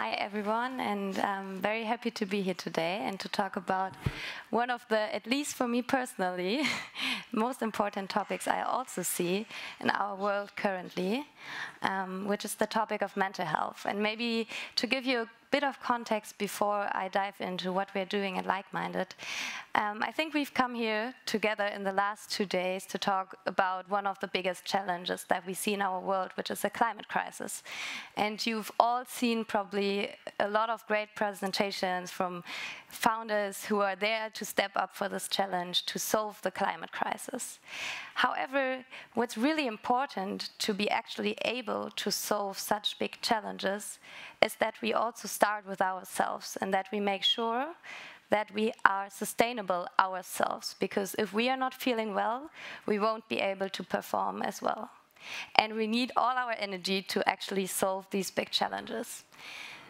Hi everyone, and I'm very happy to be here today and to talk about one of the, at least for me personally, most important topics I also see in our world currently, which is the topic of mental health. And maybe to give you a bit of context before I dive into what we're doing at Likeminded, I think we've come here together in the last 2 days to talk about one of the biggest challenges that we see in our world, which is the climate crisis. And you've all seen probably a lot of great presentations from founders who are there to step up for this challenge to solve the climate crisis. However, what's really important to be actually able to solve such big challenges is that we also start with ourselves and that we make sure that we are sustainable ourselves, because if we are not feeling well, we won't be able to perform as well. And we need all our energy to actually solve these big challenges.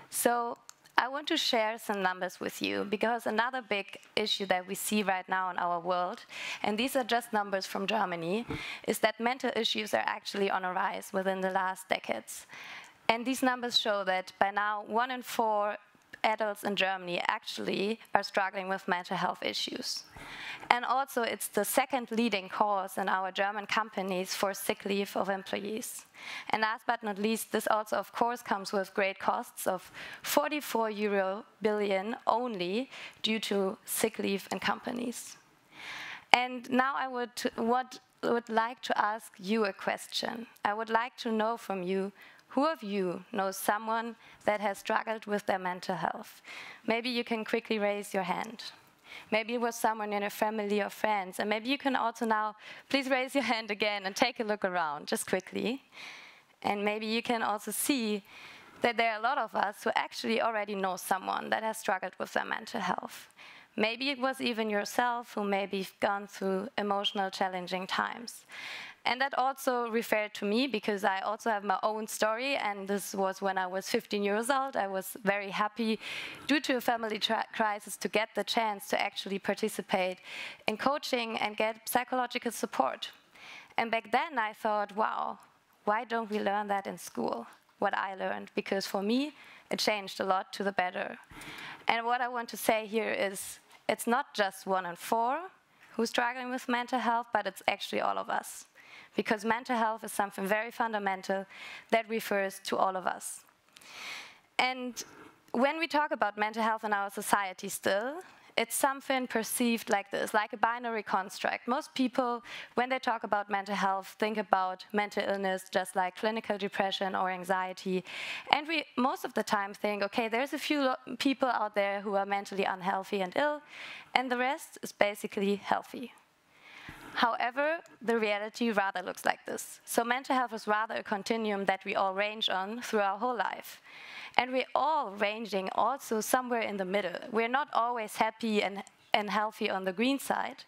So I want to share some numbers with you, because another big issue that we see right now in our world, and these are just numbers from Germany, is that mental issues are actually on a rise within the last decades. And these numbers show that by now 1 in 4 adults in Germany actually are struggling with mental health issues. And also it's the second leading cause in our German companies for sick leave of employees. And last but not least, this also of course comes with great costs of 44 billion only due to sick leave in companies. And now I would like to ask you a question. I would like to know from you, who of you knows someone that has struggled with their mental health? Maybe you can quickly raise your hand. Maybe it was someone in your family or friends. And maybe you can also now, please raise your hand again and take a look around, just quickly. And maybe you can also see that there are a lot of us who actually already know someone that has struggled with their mental health. Maybe it was even yourself who maybe gone through emotional challenging times. And that also referred to me, because I also have my own story, and this was when I was 15 years old. I was very happy, due to a family crisis, to get the chance to actually participate in coaching and get psychological support. And back then I thought, wow, why don't we learn that in school, what I learned? Because for me, it changed a lot to the better. And what I want to say here is, it's not just 1 in 4 who's struggling with mental health, but it's actually all of us. Because mental health is something very fundamental that refers to all of us. And when we talk about mental health in our society still, it's something perceived like this, like a binary construct. Most people, when they talk about mental health, think about mental illness just like clinical depression or anxiety. And we most of the time think, okay, there's a few people out there who are mentally unhealthy and ill, and the rest is basically healthy. However, the reality rather looks like this. So mental health is rather a continuum that we all range on through our whole life. And we're all ranging also somewhere in the middle. We're not always happy and healthy on the green side.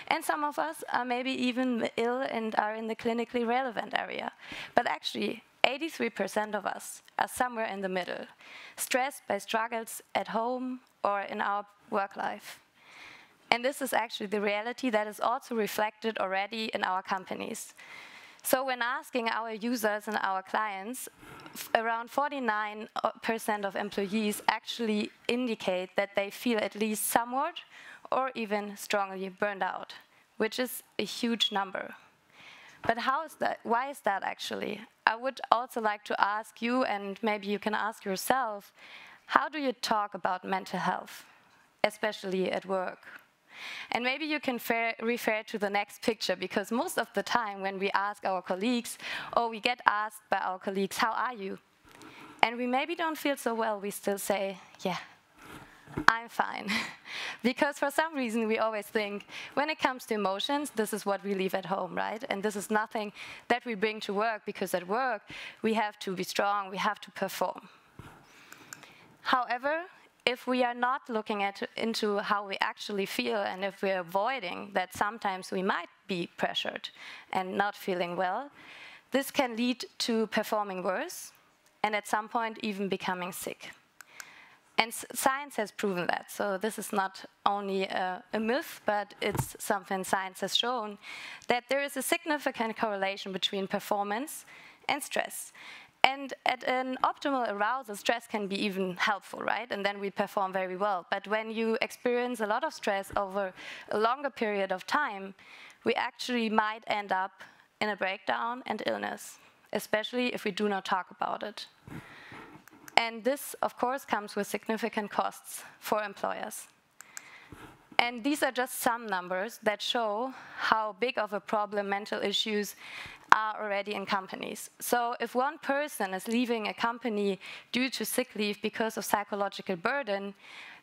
And some of us are maybe even ill and are in the clinically relevant area. But actually, 83% of us are somewhere in the middle, stressed by struggles at home or in our work life. And this is actually the reality that is also reflected already in our companies. So when asking our users and our clients, around 49% of employees actually indicate that they feel at least somewhat or even strongly burned out, which is a huge number. But how is that? Why is that actually? I would also like to ask you, and maybe you can ask yourself, how do you talk about mental health, especially at work? And maybe you can refer to the next picture, because most of the time when we ask our colleagues, or we get asked by our colleagues, how are you? And we maybe don't feel so well, we still say, yeah, I'm fine. Because for some reason we always think, when it comes to emotions, this is what we leave at home, right? And this is nothing that we bring to work, because at work we have to be strong, we have to perform. However, if we are not looking into how we actually feel, and if we're avoiding that sometimes we might be pressured and not feeling well, this can lead to performing worse and at some point even becoming sick. And science has proven that. So this is not only a myth, but it's something science has shown, that there is a significant correlation between performance and stress. And at an optimal arousal, stress can be even helpful, right? And then we perform very well. But when you experience a lot of stress over a longer period of time, we actually might end up in a breakdown and illness, especially if we do not talk about it. And this, of course, comes with significant costs for employers. And these are just some numbers that show how big of a problem mental issues are already in companies. So if one person is leaving a company due to sick leave because of psychological burden,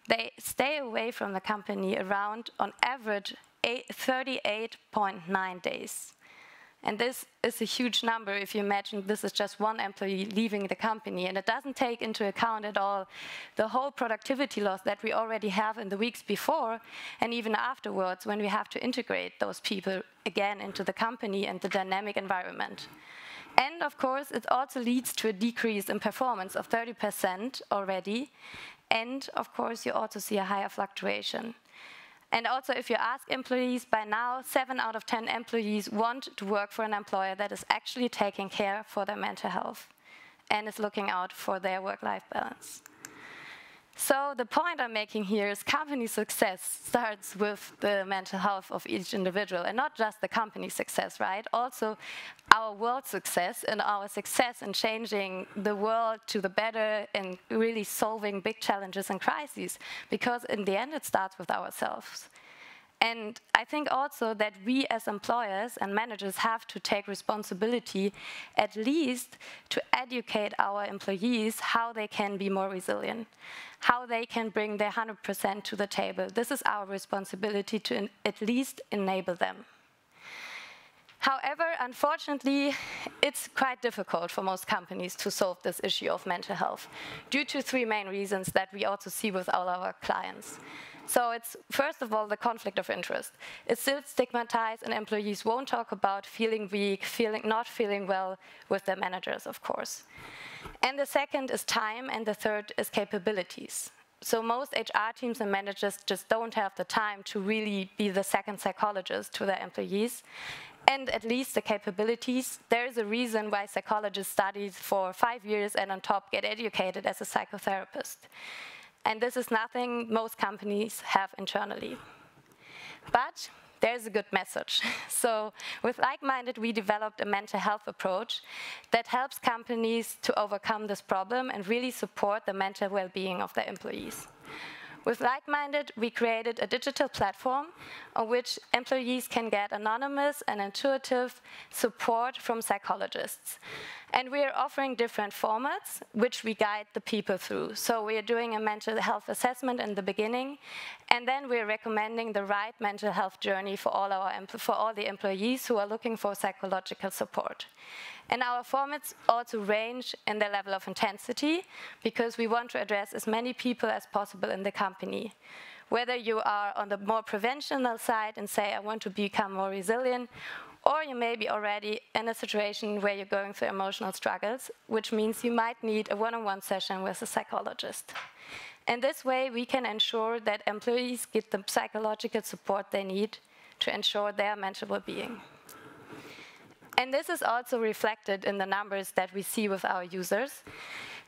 they stay away from the company around, on average, 38.9 days. And this is a huge number if you imagine this is just one employee leaving the company, and it doesn't take into account at all the whole productivity loss that we already have in the weeks before and even afterwards when we have to integrate those people again into the company and the dynamic environment. And of course, it also leads to a decrease in performance of 30% already. And of course, you also see a higher fluctuation. And also, if you ask employees, by now, 7 out of 10 employees want to work for an employer that is actually taking care for their mental health and is looking out for their work-life balance. So the point I'm making here is company success starts with the mental health of each individual, and not just the company success, right? Also our world success and our success in changing the world to the better and really solving big challenges and crises, because in the end it starts with ourselves. And I think also that we as employers and managers have to take responsibility at least to educate our employees how they can be more resilient, how they can bring their 100% to the table. This is our responsibility to at least enable them. However, unfortunately, it's quite difficult for most companies to solve this issue of mental health due to 3 main reasons that we also see with all our clients. So it's, first of all, the conflict of interest. It's still stigmatized, and employees won't talk about feeling weak, not feeling well with their managers, of course. And the second is time, and the third is capabilities. So most HR teams and managers just don't have the time to really be the second psychologist to their employees. And at least the capabilities, there is a reason why psychologists study for 5 years and on top get educated as a psychotherapist. And this is nothing most companies have internally. But there's a good message. So with Likeminded, we developed a mental health approach that helps companies to overcome this problem and really support the mental well-being of their employees. With Likeminded, we created a digital platform on which employees can get anonymous and intuitive support from psychologists. And we are offering different formats, which we guide the people through. So we are doing a mental health assessment in the beginning, and then we're recommending the right mental health journey for all the employees who are looking for psychological support. And our formats also range in their level of intensity, because we want to address as many people as possible in the company. Whether you are on the more preventional side and say, I want to become more resilient, or you may be already in a situation where you're going through emotional struggles, which means you might need a one-on-one session with a psychologist. And this way, we can ensure that employees get the psychological support they need to ensure their mental well-being. And this is also reflected in the numbers that we see with our users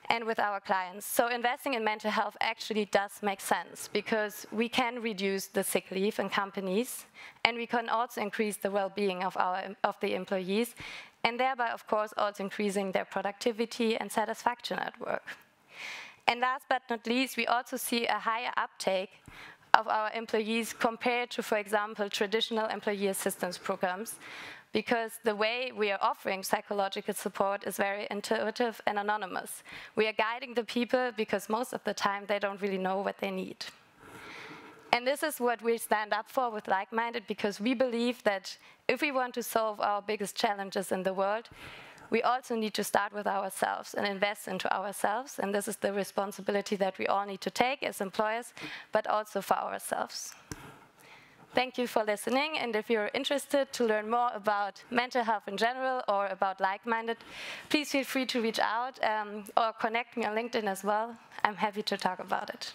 and with our clients. So investing in mental health actually does make sense, because we can reduce the sick leave in companies, and we can also increase the well-being of the employees, and thereby, of course, also increasing their productivity and satisfaction at work. And last but not least, we also see a higher uptake of our employees compared to, for example, traditional employee assistance programs, because the way we are offering psychological support is very intuitive and anonymous. We are guiding the people because most of the time they don't really know what they need. And this is what we stand up for with Likeminded, because we believe that if we want to solve our biggest challenges in the world, we also need to start with ourselves and invest into ourselves. And this is the responsibility that we all need to take as employers, but also for ourselves. Thank you for listening, and if you're interested to learn more about mental health in general or about Likeminded, please feel free to reach out or connect me on LinkedIn as well. I'm happy to talk about it.